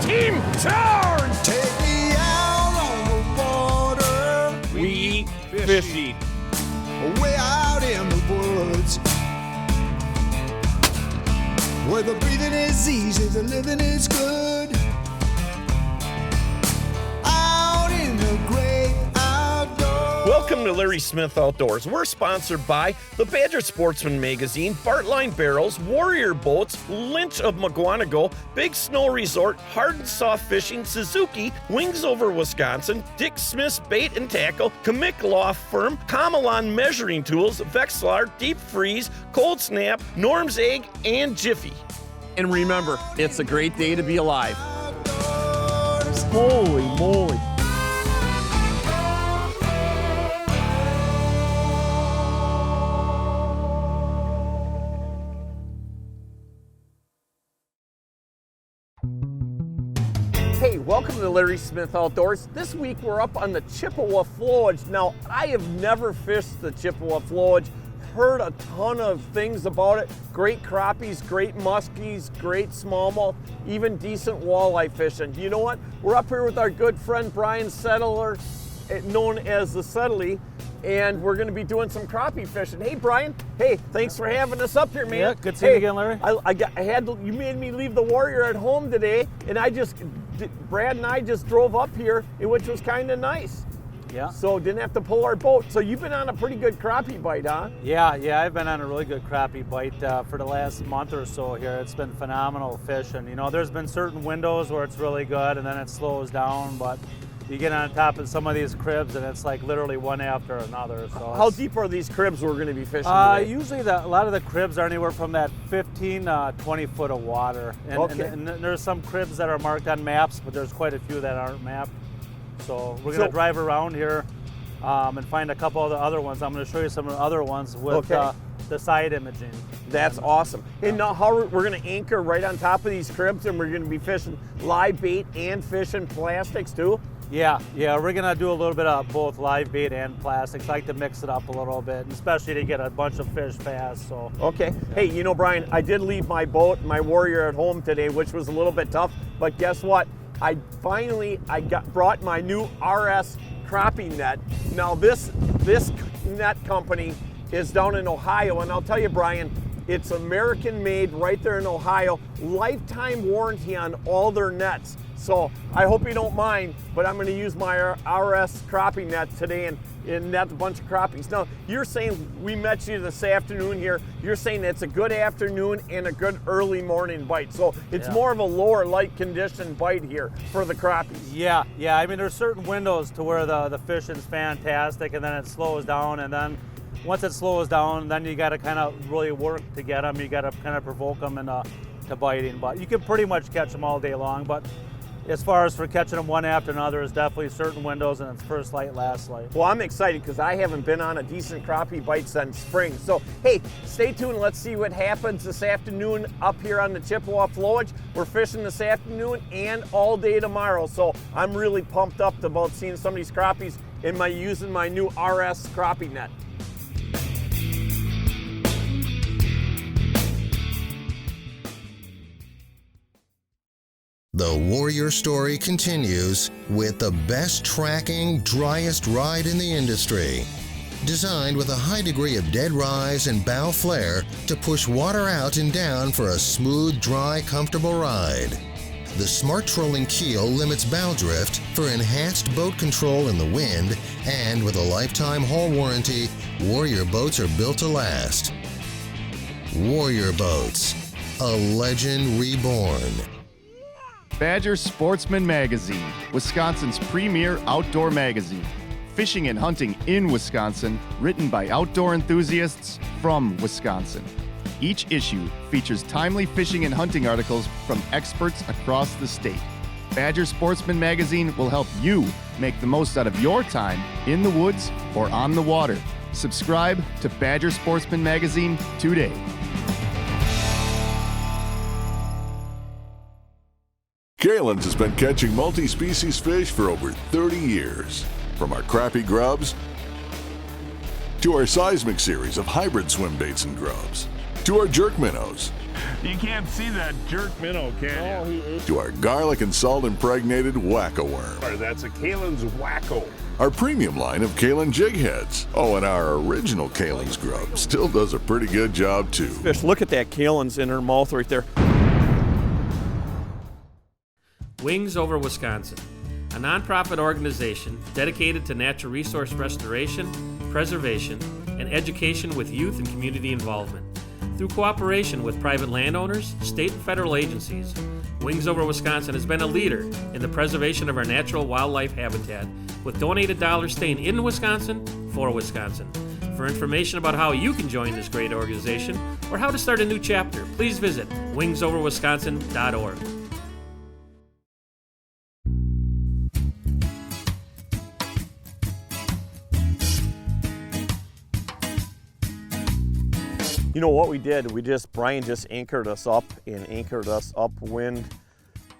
team turn! Take me out on the water. We fishing. Way out in the woods. Where the breathing is easy, the living is good. Out in the great outdoors. Welcome to Larry Smith Outdoors. We're sponsored by the Badger Sportsman Magazine, Bartline Barrels, Warrior Boats, Lynch of Maguanago, Big Snow Resort, Hard and Soft Fishing, Suzuki, Wings Over Wisconsin, Dick Smith's Bait and Tackle, Kamick Law Firm, Kamalon Measuring Tools, Vexlar, Deep Freeze, Cold Snap, Norm's Egg, and Jiffy. And remember, it's a great day to be alive. Holy moly. Hey, welcome to Larry Smith Outdoors. This week we're up on the Chippewa Flowage. Now, I have never fished the Chippewa Flowage, heard a ton of things about it. Great crappies, great muskies, great smallmouth, even decent walleye fishing. You know what? We're up here with our good friend Brian Settele, known as the Settele, and we're going to be doing some crappie fishing. Hey, Brian. Hey, thanks for having us up here, man. Yeah, good to see you again, Larry. You made me leave the Warrior at home today, and Brad and I just drove up here, which was kind of nice. Yeah. So didn't have to pull our boat. So you've been on a pretty good crappie bite, huh? Yeah, I've been on a really good crappie bite for the last month or so here. It's been phenomenal fishing. You know, there's been certain windows where it's really good and then it slows down, but you get on top of some of these cribs and it's like literally one after another. So how deep are these cribs we're going to be fishing today? Usually a lot of the cribs are anywhere from that 15, 20 foot of water. And, okay. and there's some cribs that are marked on maps, but there's quite a few that aren't mapped. So we're going to drive around here and find a couple of the other ones. I'm going to show you some of the other ones with the side imaging. That's awesome. And now we're going to anchor right on top of these cribs, and we're going to be fishing live bait and fishing plastics too? Yeah, we're going to do a little bit of both live bait and plastics. I like to mix it up a little bit, especially to get a bunch of fish fast. So. Okay. Hey, you know, Brian, I did leave my boat, my Warrior, at home today, which was a little bit tough, but guess what? I brought my new RS crappie net. Now this net company is down in Ohio, and I'll tell you, Brian, it's American made right there in Ohio. Lifetime warranty on all their nets. So I hope you don't mind, but I'm going to use my RS crappie net today and net a bunch of crappies. Now, you're saying, we met you this afternoon here, you're saying it's a good afternoon and a good early morning bite. So it's more of a lower light condition bite here for the crappies. Yeah. I mean, there's certain windows to where the fishing's fantastic and then it slows down, and then once it slows down, then you got to kind of really work to get them. You got to kind of provoke them into biting. But you can pretty much catch them all day long. But as far as for catching them one after another, is definitely certain windows, and it's first light, last light. Well, I'm excited because I haven't been on a decent crappie bite since spring. So, hey, stay tuned. Let's see what happens this afternoon up here on the Chippewa Flowage. We're fishing this afternoon and all day tomorrow. So I'm really pumped up about seeing some of these crappies using my new RS crappie net. The Warrior story continues with the best tracking, driest ride in the industry. Designed with a high degree of dead rise and bow flare to push water out and down for a smooth, dry, comfortable ride. The smart trolling keel limits bow drift for enhanced boat control in the wind, and with a lifetime hull warranty, Warrior boats are built to last. Warrior Boats, a legend reborn. Badger Sportsman Magazine, Wisconsin's premier outdoor magazine. Fishing and hunting in Wisconsin, written by outdoor enthusiasts from Wisconsin. Each issue features timely fishing and hunting articles from experts across the state. Badger Sportsman Magazine will help you make the most out of your time in the woods or on the water. Subscribe to Badger Sportsman Magazine today. Kalen's has been catching multi-species fish for over 30 years. From our crappie grubs to our seismic series of hybrid swim baits and grubs. to our jerk minnows, You can't see that jerk minnow, can you? to our garlic and salt impregnated whack-a worm, That's a Kalen's Wacko. our premium line of Kalen jig heads. Oh, and our original Kalen's grub still does a pretty good job too. Fish, look at that Kalen's in her mouth right there. Wings Over Wisconsin, a nonprofit organization dedicated to natural resource restoration, preservation, and education with youth and community involvement. Through cooperation with private landowners, state and federal agencies, Wings Over Wisconsin has been a leader in the preservation of our natural wildlife habitat, with donated dollars staying in Wisconsin for Wisconsin. For information about how you can join this great organization or how to start a new chapter, please visit wingsoverwisconsin.org. You know what we did? Brian just anchored us up upwind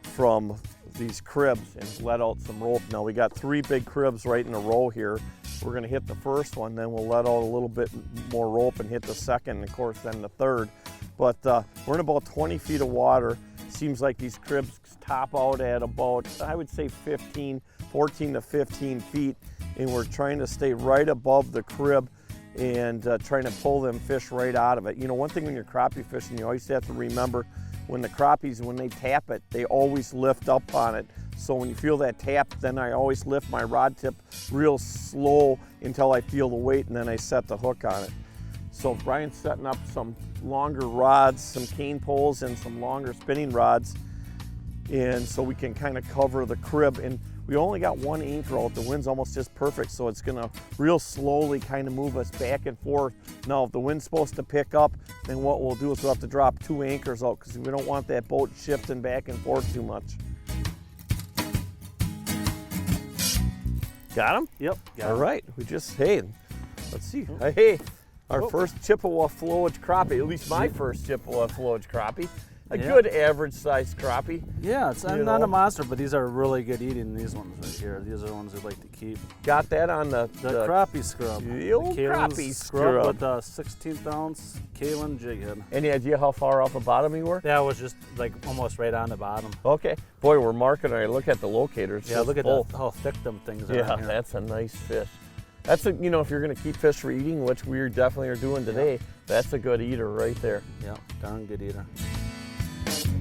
from these cribs and let out some rope. Now we got 3 big cribs right in a row here. We're gonna hit the first one, then we'll let out a little bit more rope and hit the second, and of course then the third. But we're in about 20 feet of water. Seems like these cribs top out at about, I would say 14 to 15 feet, and we're trying to stay right above the crib and trying to pull them fish right out of it. You know, one thing when you're crappie fishing, you always have to remember when the crappies, when they tap it, they always lift up on it. So when you feel that tap, then I always lift my rod tip real slow until I feel the weight, and then I set the hook on it. So Brian's setting up some longer rods, some cane poles, and some longer spinning rods, and so we can kind of cover the crib. And we only got 1 anchor out. The wind's almost just perfect, so it's gonna real slowly kind of move us back and forth. Now, if the wind's supposed to pick up, then what we'll do is we'll have to drop 2 anchors out because we don't want that boat shifting back and forth too much. Got him? Yep. All right. We just, hey, let's see. Hey, our first Chippewa Flowage crappie, at least my first Chippewa Flowage crappie. A good average sized crappie. Yeah, I'm not a monster, but these are really good eating. These ones right here. These are the ones I'd like to keep. Got that on the crappie scrub. The old Kalen's crappie scrub with a 16th ounce Kalen jig head. Any idea how far off the bottom you were? That was just like almost right on the bottom. Okay. Boy, we're marking it. Look at the locator. It's yeah, just look at full. how thick them things are. Yeah, that's a nice fish. That's a, you know, if you're gonna keep fish for eating, which we definitely are doing today, that's a good eater right there. Yeah, darn good eater.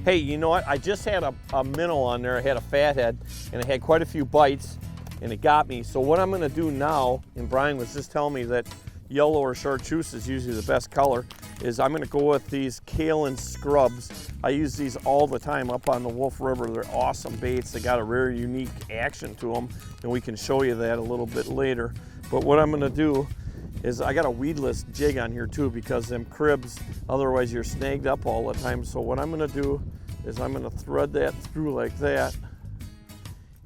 Hey, you know what? I just had a minnow on there. I had a fathead, and it had quite a few bites, and it got me. So what I'm gonna do now, and Brian was just telling me that yellow or chartreuse is usually the best color, is I'm gonna go with these Kalen scrubs. I use these all the time up on the Wolf River. They're awesome baits. They got a very unique action to them, and we can show you that a little bit later. But what I'm gonna do is I got a weedless jig on here too, because them cribs, otherwise you're snagged up all the time. So what I'm gonna do is I'm gonna thread that through like that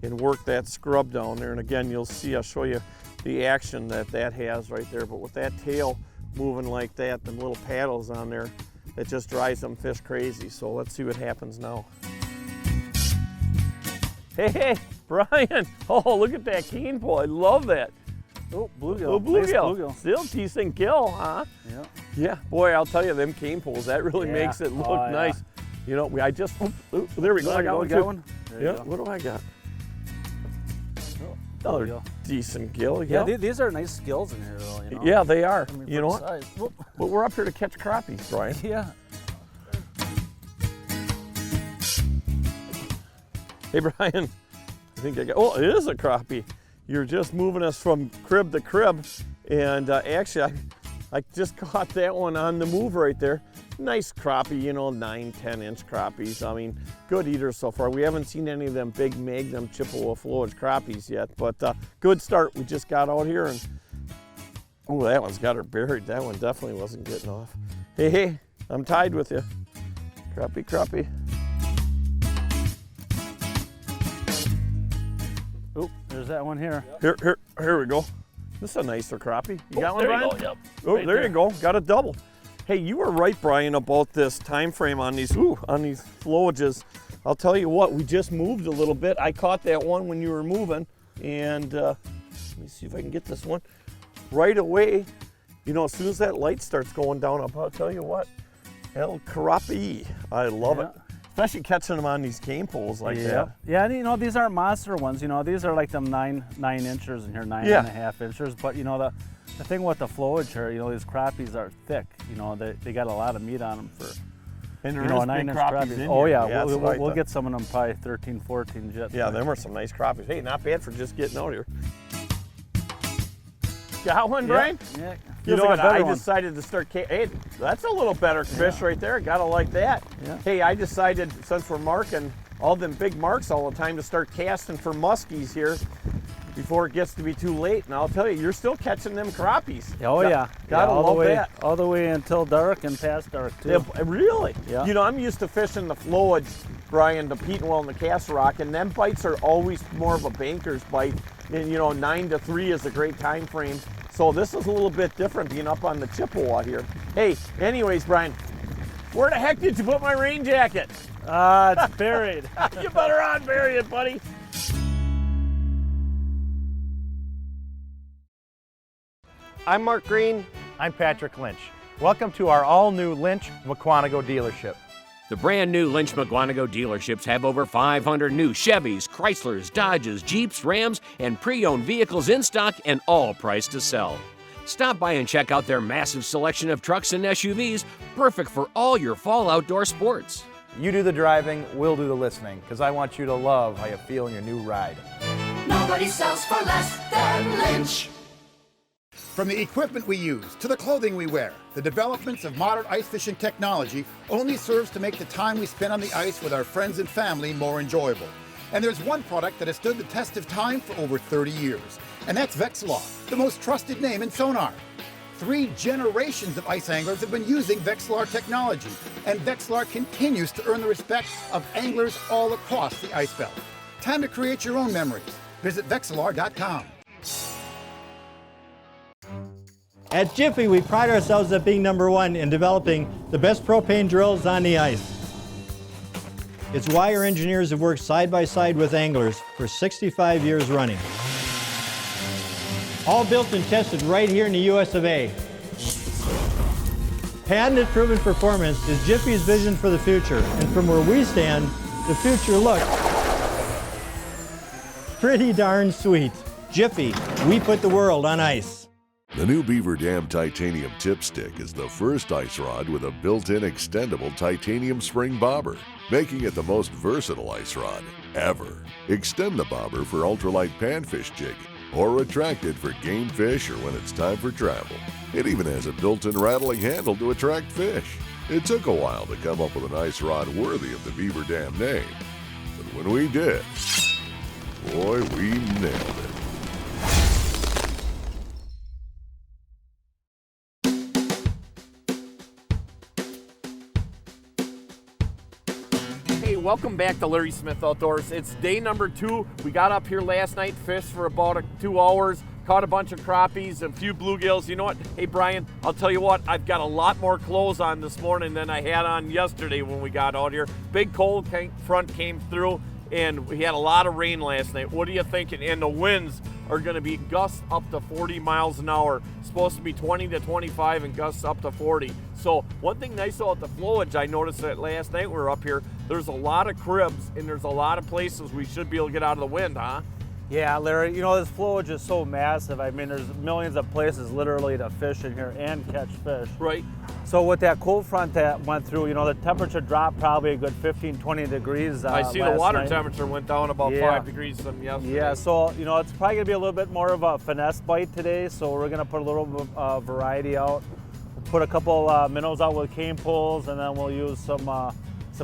and work that scrub down there. And again, you'll see, I'll show you the action that has right there. But with that tail moving like that, them little paddles on there, it just drives them fish crazy. So let's see what happens now. Hey, Brian, oh, look at that cane pole, I love that. Oh, bluegill. Oh, bluegill. Nice bluegill. Still decent gill, huh? Yeah. Yeah, boy, I'll tell you, them cane poles, that really makes it look nice. You know, I just, there we go. I got one too. One. Yeah, what do I got? Another decent gill. Yeah, these are nice gills in here, though. You know? Yeah, they are. I mean, you know what? But we're up here to catch crappies, Brian. Yeah. Hey, Brian, I think I got, oh, it is a crappie. You're just moving us from crib to crib, and actually, I just caught that one on the move right there. Nice crappie, you know, 9-10 inch crappies. I mean, good eaters so far. We haven't seen any of them big Magnum Chippewa Flowage crappies yet, but good start. We just got out here, and oh, that one's got her buried. That one definitely wasn't getting off. Hey, I'm tied with you. Crappie. Oh, there's that one here. Here we go. This is a nicer crappie. You got one, Brian? Go, yep. Oh, right there you go. Got a double. Hey, you were right, Brian, about this time frame on these flowages. I'll tell you what, we just moved a little bit. I caught that one when you were moving, and let me see if I can get this one. Right away, you know, as soon as that light starts going down, I'll tell you what, El Crappie. I love Yeah. it. Especially catching them on these cane poles like that. Yeah, and you know, these aren't monster ones. You know, these are like them nine inches in here, 9.5 inches. But you know, the thing with the flowage here, you know, these crappies are thick. You know, they got a lot of meat on them for, And there you know, is a big 9-inch crappies crappie. in Oh here. yeah, that's what I we'll thought. get some of them probably 13, 14 jet. Yeah, them are some nice crappies. Hey, not bad for just getting out here. Got one, Brian? Yeah. You Feels know like what? a better I one. decided to start. Hey, that's a little better fish right there. Gotta like that. Yeah. Hey, I decided since we're marking all them big marks all the time to start casting for muskies here before it gets to be too late. And I'll tell you, you're still catching them crappies. Oh yeah, Gotta all love the way, that. all the way until dark and past dark too. Yeah, really? Yeah. You know, I'm used to fishing the flowage, Brian, the Pete and Will and the Castle Rock, and them bites are always more of a banker's bite. And you know, 9 to 3 is a great time frame. So this is a little bit different being up on the Chippewa here. Hey, anyways, Brian, where the heck did you put my rain jacket? It's buried. You better unbury it, buddy. I'm Mark Green. I'm Patrick Lynch. Welcome to our all-new Lynch McQuantico dealership. The brand new Lynch McGuanago dealerships have over 500 new Chevys, Chryslers, Dodges, Jeeps, Rams, and pre-owned vehicles in stock and all priced to sell. Stop by and check out their massive selection of trucks and SUVs, perfect for all your fall outdoor sports. You do the driving, we'll do the listening, because I want you to love how you feel in your new ride. Nobody sells for less than Lynch. From the equipment we use to the clothing we wear, the developments of modern ice fishing technology only serves to make the time we spend on the ice with our friends and family more enjoyable. And there's one product that has stood the test of time for over 30 years, and that's Vexilar, the most trusted name in sonar. 3 generations of ice anglers have been using Vexilar technology, and Vexilar continues to earn the respect of anglers all across the ice belt. Time to create your own memories. Visit Vexilar.com. At Jiffy, we pride ourselves at being #1 in developing the best propane drills on the ice. It's why our engineers have worked side by side with anglers for 65 years running. All built and tested right here in the US of A. Patented proven performance is Jiffy's vision for the future, and from where we stand, the future looks pretty darn sweet. Jiffy, we put the world on ice. The new Beaver Dam Titanium Tip Stick is the first ice rod with a built-in extendable titanium spring bobber, making it the most versatile ice rod ever. Extend the bobber for ultralight panfish jigging, or retract it for game fish or when it's time for travel. It even has a built-in rattling handle to attract fish. It took a while to come up with an ice rod worthy of the Beaver Dam name, but when we did, boy, we nailed it. Hey, welcome back to Larry Smith Outdoors. It's day number 2. We got up here last night, fished for about 2 hours, caught a bunch of crappies, a few bluegills. You know what? Hey, Brian, I'll tell you what, I've got a lot more clothes on this morning than I had on yesterday when we got out here. Big cold front came through, and we had a lot of rain last night. What are you thinking? And the winds are going to be gusts up to 40 miles an hour. Supposed to be 20 to 25 and gusts up to 40. So one thing nice about the flowage, I noticed that last night we were up here, there's a lot of cribs and there's a lot of places we should be able to get out of the wind, huh? Yeah, Larry, you know, this flowage is so massive. I mean, there's millions of places literally to fish in here and catch fish. Right. So with that cold front that went through, you know, the temperature dropped probably a good 15, 20 degrees I see the water night. temperature went down about 5 degrees from yesterday. Yeah, so, you know, it's probably going to be a little bit more of a finesse bite today, so we're going to put a little variety out. We'll put a couple minnows out with cane poles, and then we'll use some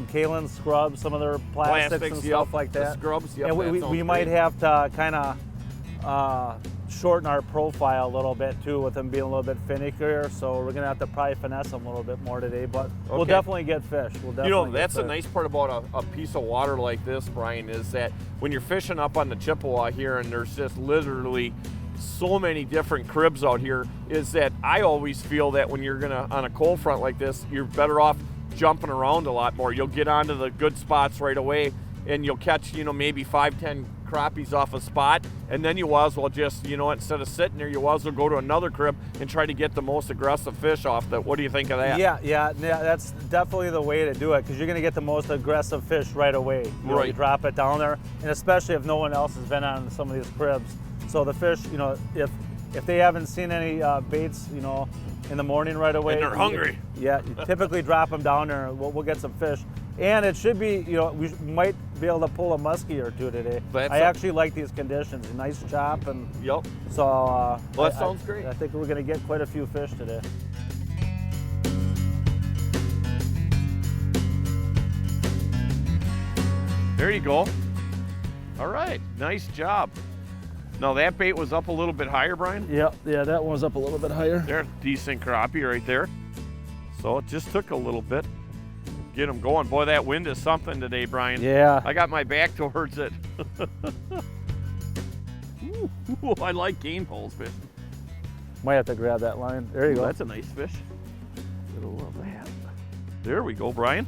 kaolin scrubs, some other plastics and stuff like that. The scrubs, yep, And we might have to kind of shorten our profile a little bit too, with them being a little bit finickier. So we're gonna have to probably finesse them a little bit more today, but we'll definitely get fish. You know, that's the nice part about a piece of water like this, Brian, is that when you're fishing up on the Chippewa here and there's just literally so many different cribs out here, is that I always feel that when you're gonna, on a cold front like this, you're better off jumping around a lot more. You'll get onto the good spots right away and you'll catch, you know, maybe 5, 10 crappies off a spot, and then you was well just, you know, instead of sitting there, you was well go to another crib and try to get the most aggressive fish off that. What do you think of that? Yeah, that's definitely the way to do it, because you're going to get the most aggressive fish right away. You know, Right. you drop it down there, and especially if no one else has been on some of these cribs. So the fish, you know, if they haven't seen any baits, you know, in the morning right away. And they're hungry. Yeah, you typically drop them down there, and we'll get some fish. And it should be, you know, we might be able to pull a muskie or two today. I actually like these conditions. Nice chop, and Yep. so Well, that sounds great. I think we're going to get quite a few fish today. There you go. All right, nice job. Now that bait was up a little bit higher, Brian? Yeah, that one's up a little bit higher. There, decent crappie right there. So it just took a little bit. Get them going. Boy, that wind is something today, Brian. Yeah. I got my back towards it. Ooh, I like cane poles fishing. Might have to grab that line. There you Ooh, go. that's a nice fish. Gotta love that. There we go, Brian.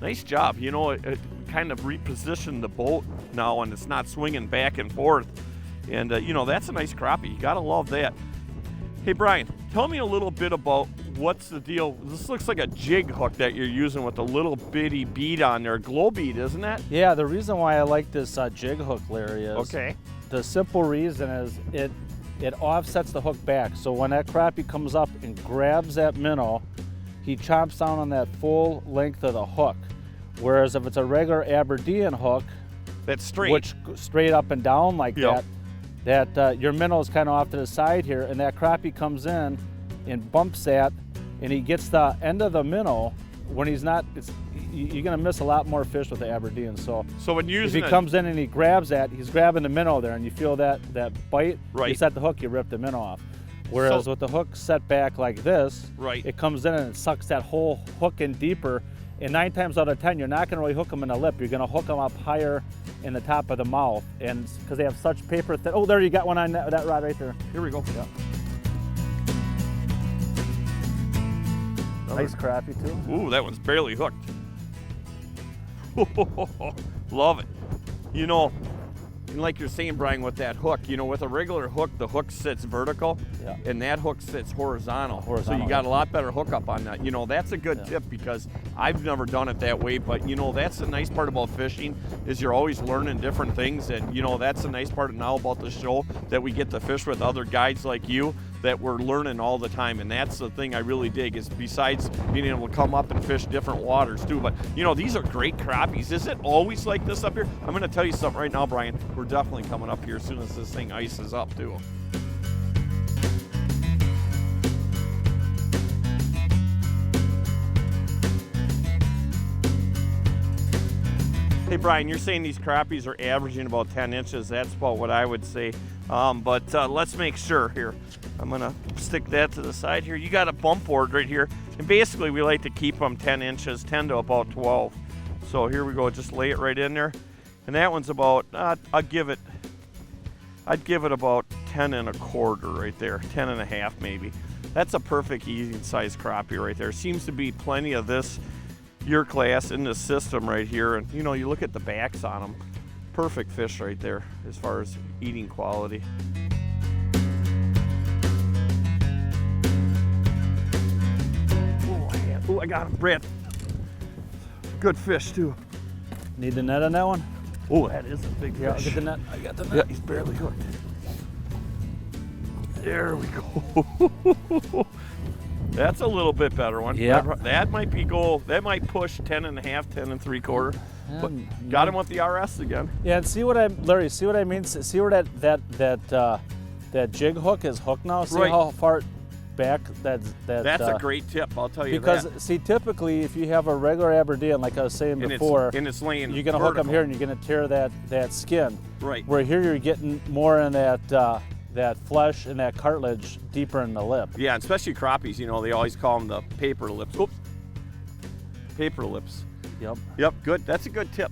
Nice job. You know, it kind of repositioned the boat now, and it's not swinging back and forth. And, you know, that's a nice crappie. You gotta love that. Hey, Brian, tell me a little bit about what's the deal. This looks like a jig hook that you're using with a little bitty bead on there. Glow bead, isn't that? Yeah, the reason why I like this jig hook, Larry, is Okay. the simple reason is it offsets the hook back. So when that crappie comes up and grabs that minnow, he chomps down on that full length of the hook. Whereas if it's a regular Aberdeen hook, that's straight, which straight up and down like Yep. that your minnow's kind of off to the side here, and that crappie comes in and bumps that, and he gets the end of the minnow. When he's not, you're gonna miss a lot more fish with the Aberdeen. So when you're if using he comes in and he grabs that, he's grabbing the minnow there, and you feel that bite. Right. You set the hook, you rip the minnow off. Whereas So- with the hook set back like this, Right. it comes in and it sucks that whole hook in deeper. And 9 times out of 10, you're not going to really hook them in the lip. You're going to hook them up higher in the top of the mouth, and because they have such paper thin. Oh, there you got one on that rod right there. Here we go. Yeah. Nice crappie too. Ooh, that one's barely hooked. Love it. You know, and like you're saying, Brian, with that hook, you know, with a regular hook, the hook sits vertical, Yeah. and that hook sits horizontal. So Horizontal, you got yeah. a lot better hookup on that. You know, that's a good tip, because I've never done it that way, but you know, that's the nice part about fishing, is you're always learning different things. And you know, that's the nice part now about the show, that we get to fish with other guides like you, that we're learning all the time. And that's the thing I really dig, is besides being able to come up and fish different waters too. But you know, these are great crappies. Is it always like this up here? I'm gonna tell you something right now, Brian. We're definitely coming up here as soon as this thing ices up too. Hey Brian, you're saying these crappies are averaging about 10 inches. That's about what I would say. But let's make sure here. I'm gonna stick that to the side here. You got a bump board right here. And basically we like to keep them 10 inches, 10 to about 12. So here we go, just lay it right in there. And that one's about, I'd give it about 10 and a quarter right there, 10 and a half maybe. That's a perfect eating size crappie right there. Seems to be plenty of this year class in the system right here. And you know, you look at the backs on them, perfect fish right there as far as eating quality. Oh, I got him, Brett. Good fish too. Need the net on that one? Oh, that is a big fish. Yeah, I'll get the net. I got the net. Yeah, he's barely hooked. There we go. That's a little bit better one. Yeah. That might be goal. That might push 10 and a half, 10 and 3/4. But got him with the RS again. Yeah, and Larry, see what I mean? See where that jig hook is hooked now? See Right. how far back that's a great tip, I'll tell you because that. see, typically if you have a regular Aberdeen, like I was saying before, and it's laying you're gonna hook them vertical. here and you're gonna tear that skin. Right. Where here you're getting more in that flesh and that cartilage deeper in the lip. Yeah, and especially crappies, you know, they always call them the paper lips. Oops. Paper lips. Yep. Yep, good. That's a good tip.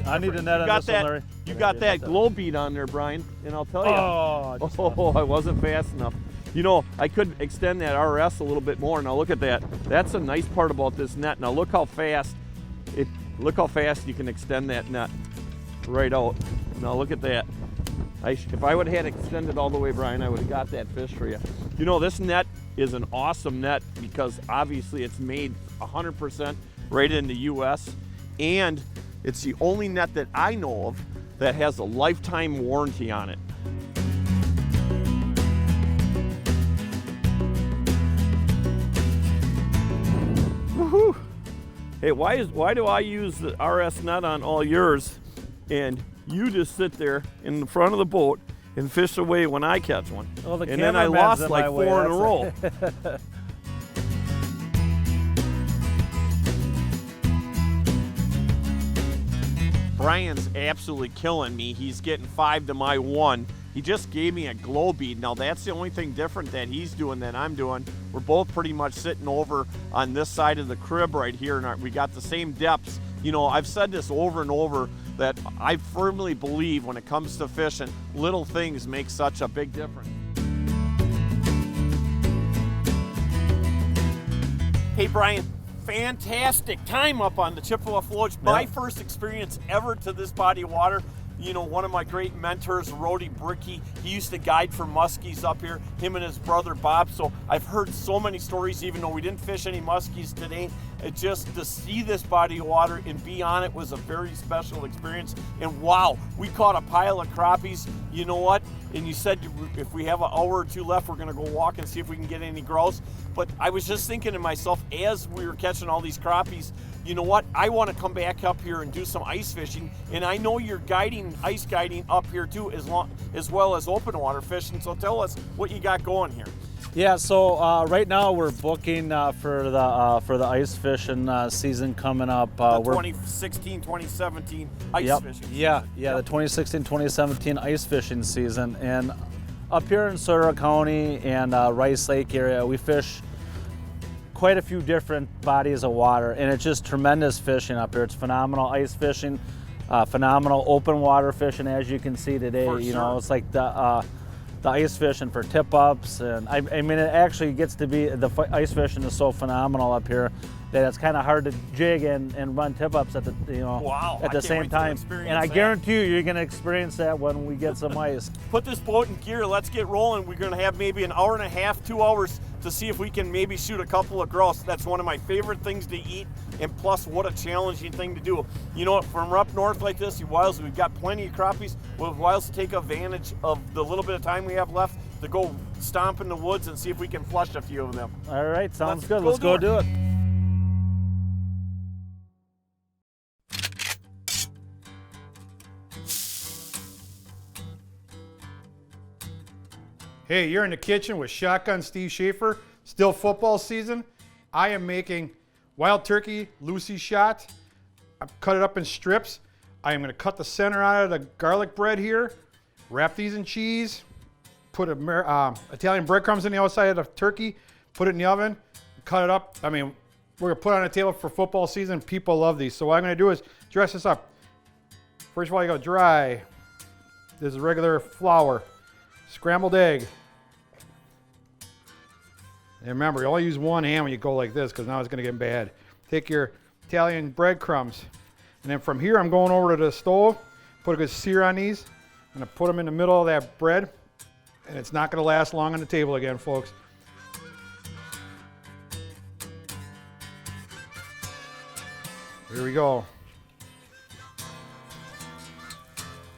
I need a net on this one, Larry. You got that glow bead on there, Brian, and I'll tell you. Oh, I wasn't fast enough. You know, I could extend that RS a little bit more. Now look at that. That's a nice part about this net. Now look how fast Look how fast you can extend that net right out. Now look at that. If I would have had extended all the way, Brian, I would have got that fish for you. You know, this net is an awesome net because obviously it's made 100% right in the US, and it's the only net that I know of that has a lifetime warranty on it. Woohoo! Hey, why do I use the RS net on all yours, and you just sit there in the front of the boat and fish away when I catch one? Well, the and then I lost like 4 in a row. Brian's absolutely killing me. He's getting 5 to my 1. He just gave me a glow bead. Now that's the only thing different that he's doing than I'm doing. We're both pretty much sitting over on this side of the crib right here, and we got the same depths. You know, I've said this over and over that I firmly believe when it comes to fishing, little things make such a big difference. Hey Brian, fantastic time up on the Chippewa Flowage. My first experience ever to this body of water. You know, one of my great mentors, Rody Bricky, he used to guide for muskies up here, him and his brother Bob. So I've heard so many stories, even though we didn't fish any muskies today. It just, to see this body of water and be on it was a very special experience. And wow, we caught a pile of crappies. You know what? And you said if we have an hour or two left, we're gonna go walk and see if we can get any grouse. But I was just thinking to myself, as we were catching all these crappies, you know what? I want to come back up here and do some ice fishing, and I know you're ice guiding up here too, as well as open water fishing. So tell us what you got going here. Yeah, so right now we're booking for the ice fishing season coming up. The 2016-2017 ice fishing season. Yeah, the 2016-2017 ice fishing season. And up here in Sutton County and Rice Lake area, we fish quite a few different bodies of water, and it's just tremendous fishing up here. It's phenomenal ice fishing, phenomenal open water fishing, as you can see today. You know, it's like the ice fishing for tip-ups, and I mean, it actually gets to be, the ice fishing is so phenomenal up here that it's kind of hard to jig and run tip-ups at the at the same time. And I guarantee you're going to experience that when we get some ice. Put this boat in gear. Let's get rolling. We're going to have maybe an hour and a half, 2 hours to see if we can maybe shoot a couple of grouse. That's one of my favorite things to eat, and plus what a challenging thing to do. You know, from up north like this, we've got plenty of crappies. We'll take advantage of the little bit of time we have left to go stomp in the woods and see if we can flush a few of them. All right, sounds good. Let's go do it. Hey, you're in the kitchen with Shotgun Steve Schaefer. Still football season. I am making wild turkey Lucy shot. I've cut it up in strips. I am going to cut the center out of the garlic bread here, wrap these in cheese, put Italian breadcrumbs in the outside of the turkey, put it in the oven, cut it up. I mean, we're going to put it on a table for football season. People love these. So what I'm going to do is dress this up. First of all, you go dry. This is regular flour, scrambled egg. And remember, you only use one hand when you go like this because now it's going to get bad. Take your Italian breadcrumbs. And then from here, I'm going over to the stove, put a good sear on these. I'm going to put them in the middle of that bread. And it's not going to last long on the table again, folks. Here we go.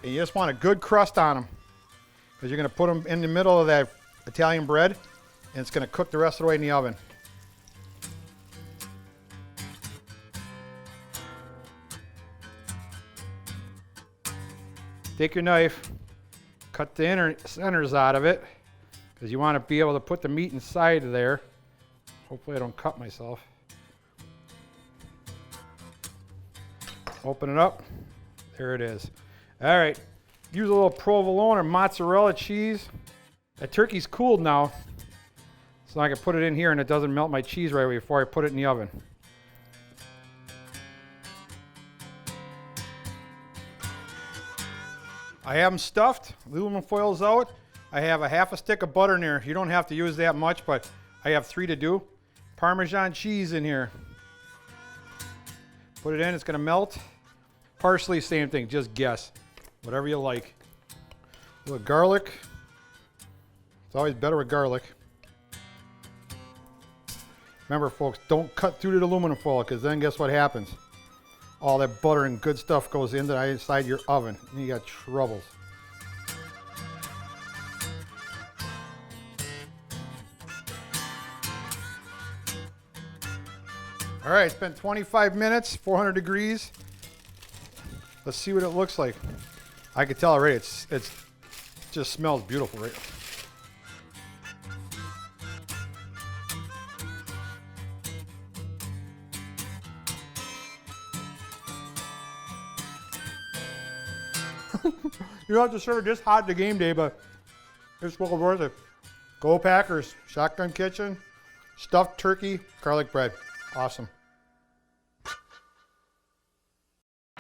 And you just want a good crust on them because you're going to put them in the middle of that Italian bread. And it's going to cook the rest of the way in the oven. Take your knife, cut the inner centers out of it because you want to be able to put the meat inside of there. Hopefully I don't cut myself. Open it up. There it is. All right. Use a little provolone or mozzarella cheese. That turkey's cooled now. So I can put it in here and it doesn't melt my cheese right away before I put it in the oven. I have them stuffed, aluminum foil's out. I have a half a stick of butter in there. You don't have to use that much, but I have 3 to do. Parmesan cheese in here. Put it in, it's gonna melt. Parsley, same thing, just guess. Whatever you like. A little garlic. It's always better with garlic. Remember folks, don't cut through the aluminum foil because then guess what happens? All that butter and good stuff goes inside your oven and you got troubles. All right, it's been 25 minutes, 400 degrees. Let's see what it looks like. I can tell already, it just smells beautiful, right? You don't have to serve it this hot the game day, but it's well worth it. Go Packers, Shotgun Kitchen, stuffed turkey, garlic bread. Awesome.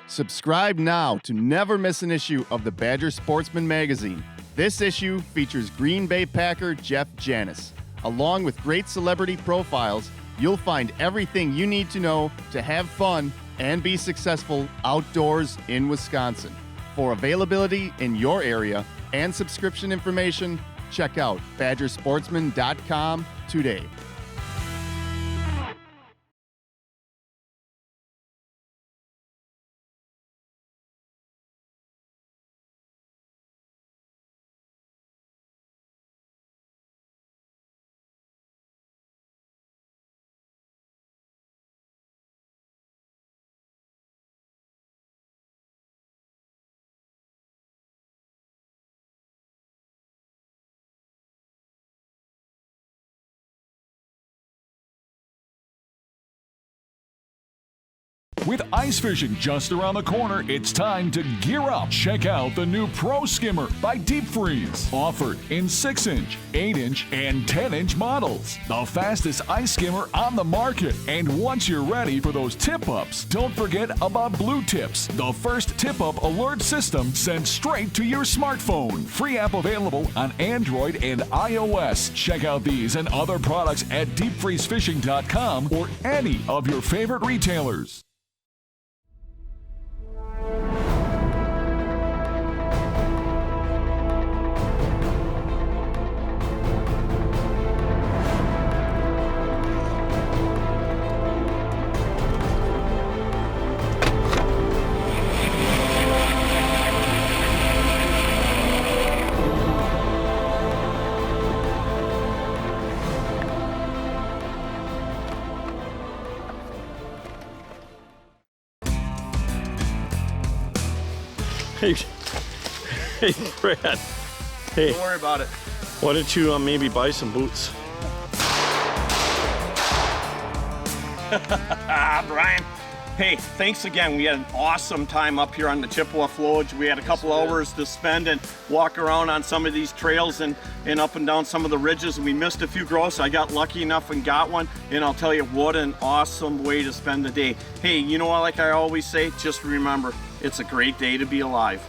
Subscribe now to never miss an issue of the Badger Sportsman magazine. This issue features Green Bay Packer Jeff Janis. Along with great celebrity profiles, you'll find everything you need to know to have fun and be successful outdoors in Wisconsin. For availability in your area and subscription information, check out badgersportsman.com today. With ice fishing just around the corner, it's time to gear up. Check out the new Pro Skimmer by Deep Freeze. Offered in 6-inch, 8-inch, and 10-inch models. The fastest ice skimmer on the market. And once you're ready for those tip-ups, don't forget about Blue Tips, the first tip-up alert system sent straight to your smartphone. Free app available on Android and iOS. Check out these and other products at deepfreezefishing.com or any of your favorite retailers. Hey, Brad. Hey. Don't worry about it. Why don't you maybe buy some boots? Brian. Hey, thanks again. We had an awesome time up here on the Chippewa Flowage. We had a couple hours to spend and walk around on some of these trails and up and down some of the ridges. We missed a few grouse. I got lucky enough and got one, and I'll tell you what an awesome way to spend the day. Hey, you know what, like I always say, just remember, it's a great day to be alive.